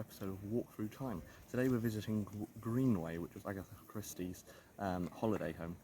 episode of Walk Through Time. Today we're visiting Greenway, which was Agatha Christie's holiday home.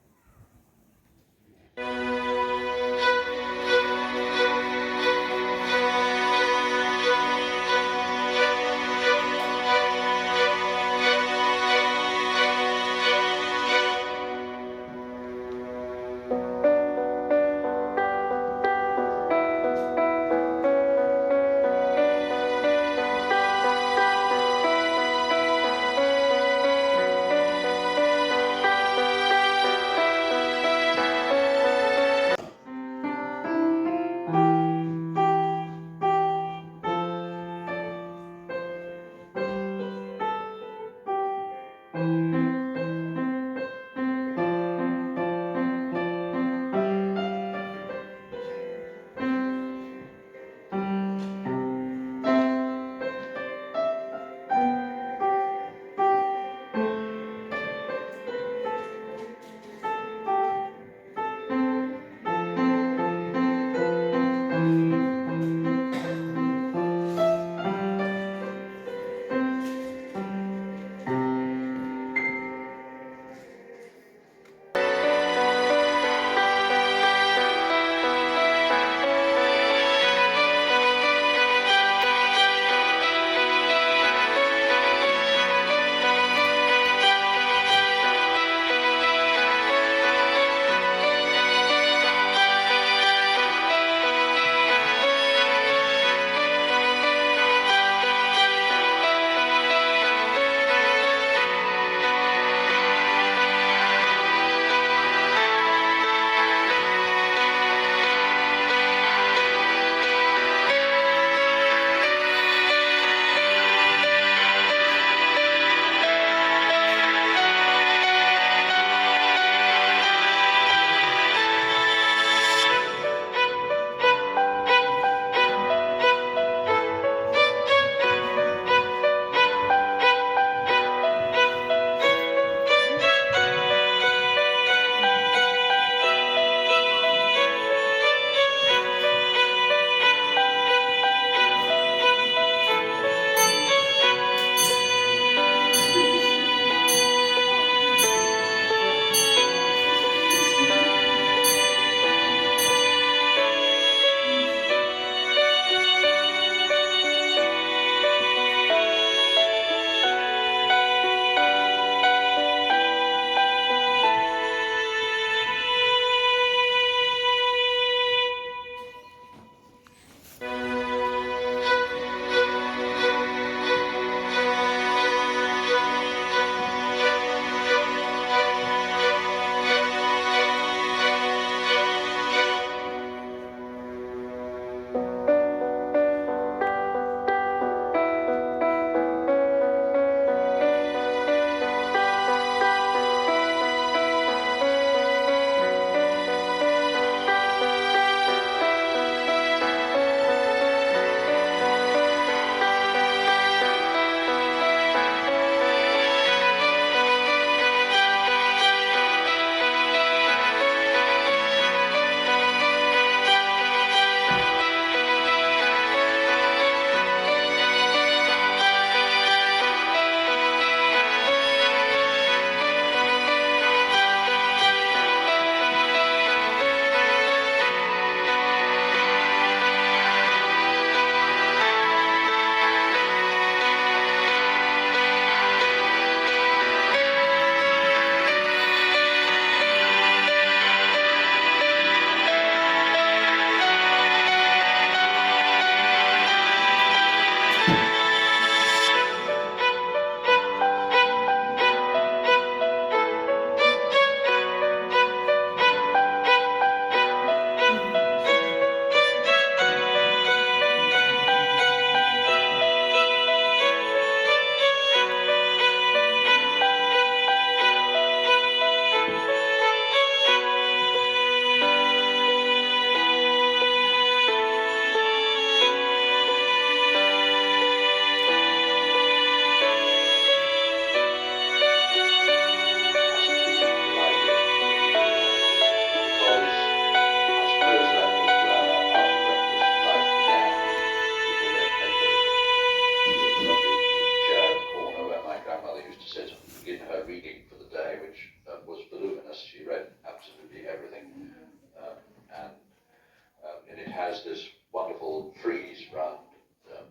has this wonderful frieze round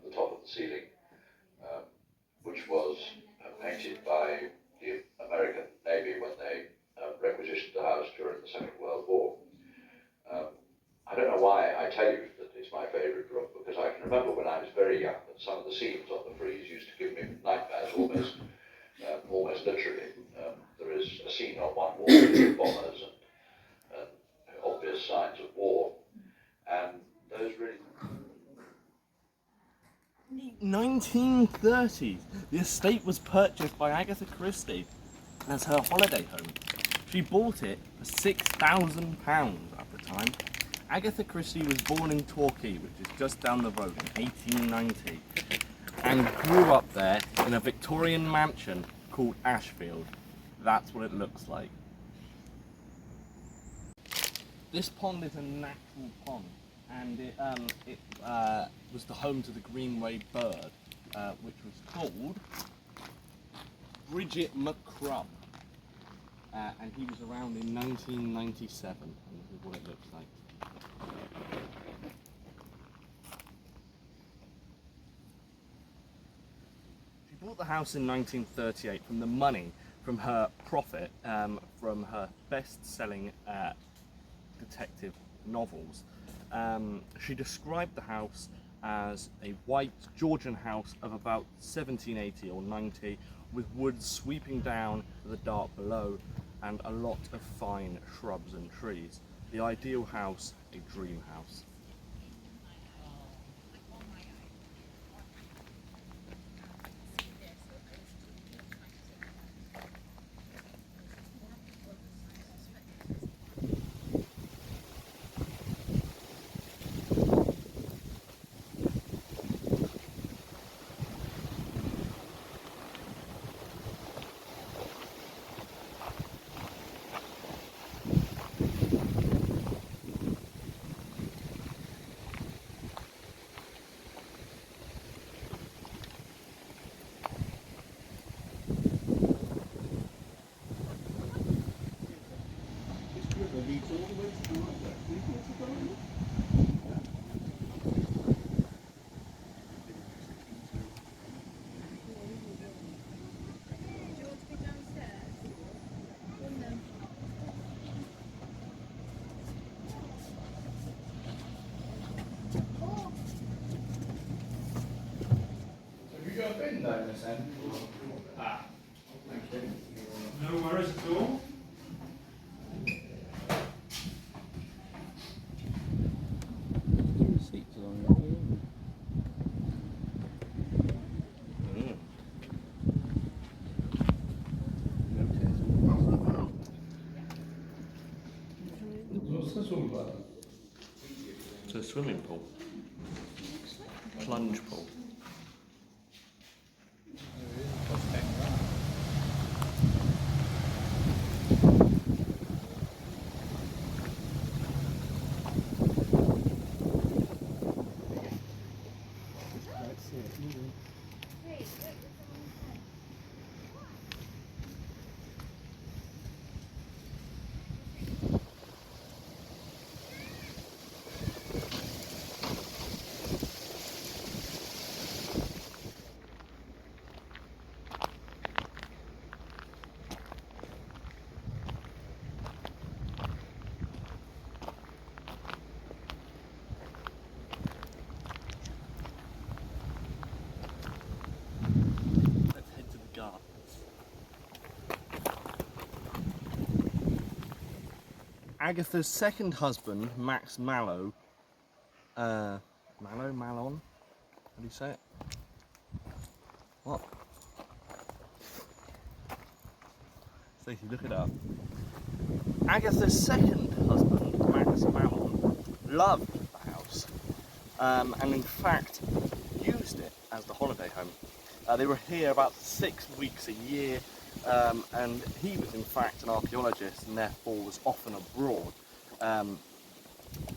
the top of the ceiling, which was painted by the American Navy when they requisitioned the house during the Second World War. I don't know why I tell you that it's my favourite room, because I can remember when I was very young that some of the scenes on the frieze used to give me nightmares, almost literally. There is a scene on one wall with bombers and obvious signs of war, and those really... 1930s, the estate was purchased by Agatha Christie as her holiday home. She bought it for £6,000 at the time. Agatha Christie was born in Torquay, which is just down the road, in 1890, and grew up there in a Victorian mansion called Ashfield. That's what it looks like. This pond is a natural pond, and it was the home to the Greenway bird, which was called Bridget McCrum, and he was around in 1997, and this is what it looks like. She bought the house in 1938 from the money from her profit from her best-selling detective novels. She described the house as a white Georgian house of about 1780 or 90, with woods sweeping down to the dark below and a lot of fine shrubs and trees. The ideal house, a dream house. Down this end. Thank you. No worries at all. Seats along here. What's this all about? It's a swimming pool. Plunge pool. Agatha's second husband, Max Mallow, Mallon? How do you say it? What? Stacey, look it up. Agatha's second husband, Max Mallon, loved the house, and in fact used it as the holiday home. They were here about 6 weeks a year, and he was in fact an archaeologist and therefore was often abroad,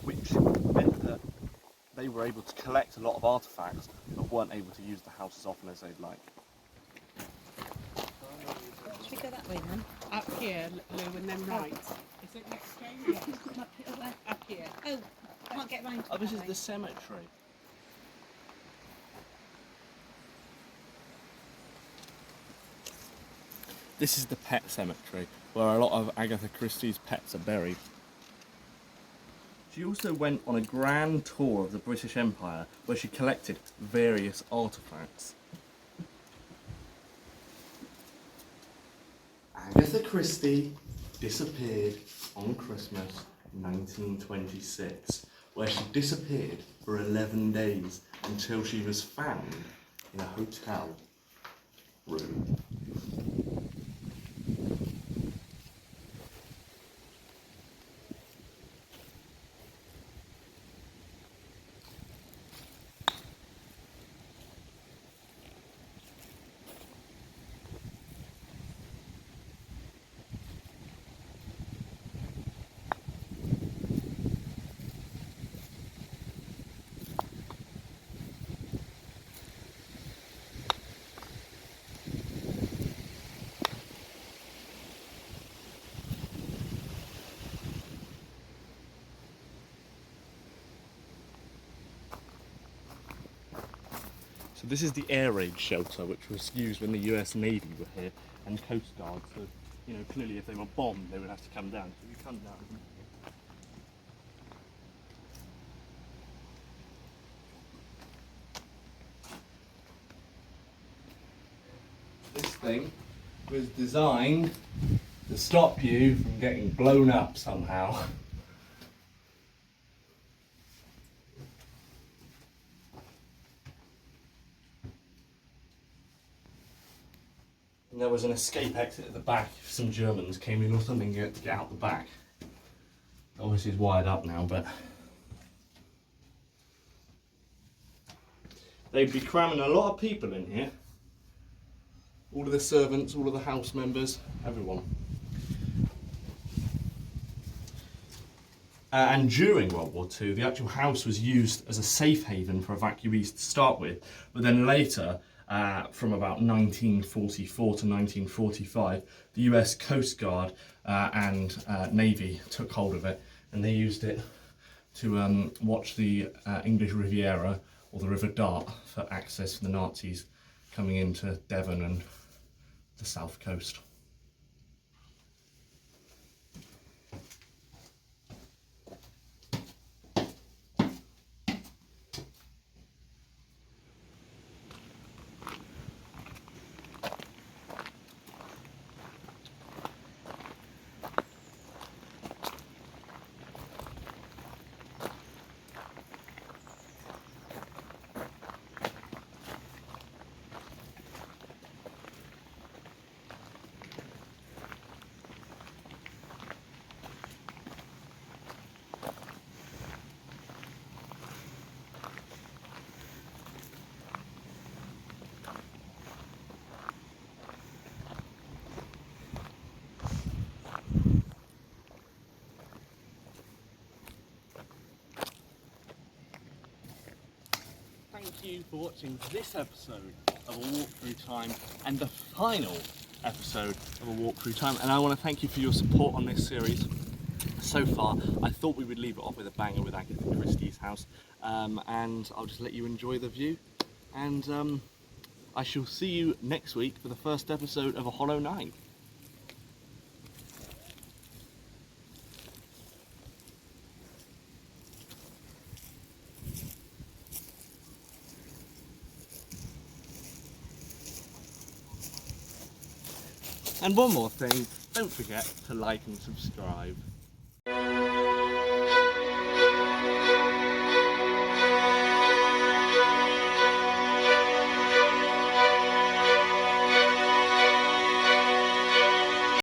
which meant that they were able to collect a lot of artefacts but weren't able to use the house as often as they'd like. Should we go that way then? Up here, Lou, and then right. Is it next game? Up here. Up here. Oh, can't get round to Oh, it this that is way. the cemetery. This is the pet cemetery, where a lot of Agatha Christie's pets are buried. She also went on a grand tour of the British Empire, where she collected various artefacts. Agatha Christie disappeared on Christmas 1926, where she disappeared for 11 days until she was found in a hotel room. So this is the air raid shelter, which was used when the US Navy were here and Coast Guard. So, you know, clearly if they were bombed, they would have to come down. So you come down. This thing was designed to stop you from getting blown up somehow. And there was an escape exit at the back if some Germans came in or something to get out the back. Obviously it's wired up now, but they'd be cramming a lot of people in here. All of the servants, all of the house members, everyone. And during World War II, the actual house was used as a safe haven for evacuees to start with, but then later, from about 1944 to 1945, the US Coast Guard and Navy took hold of it, and they used it to watch the English Riviera, or the River Dart, for access for the Nazis coming into Devon and the south coast. Thank you for watching this episode of A Walk Through Time and the final episode of A Walk Through Time, and I want to thank you for your support on this series so far. I thought we would leave it off with a banger with Agatha Christie's house, and I'll just let you enjoy the view, and I shall see you next week for the first episode of A Hollow Night. And one more thing, don't forget to like and subscribe.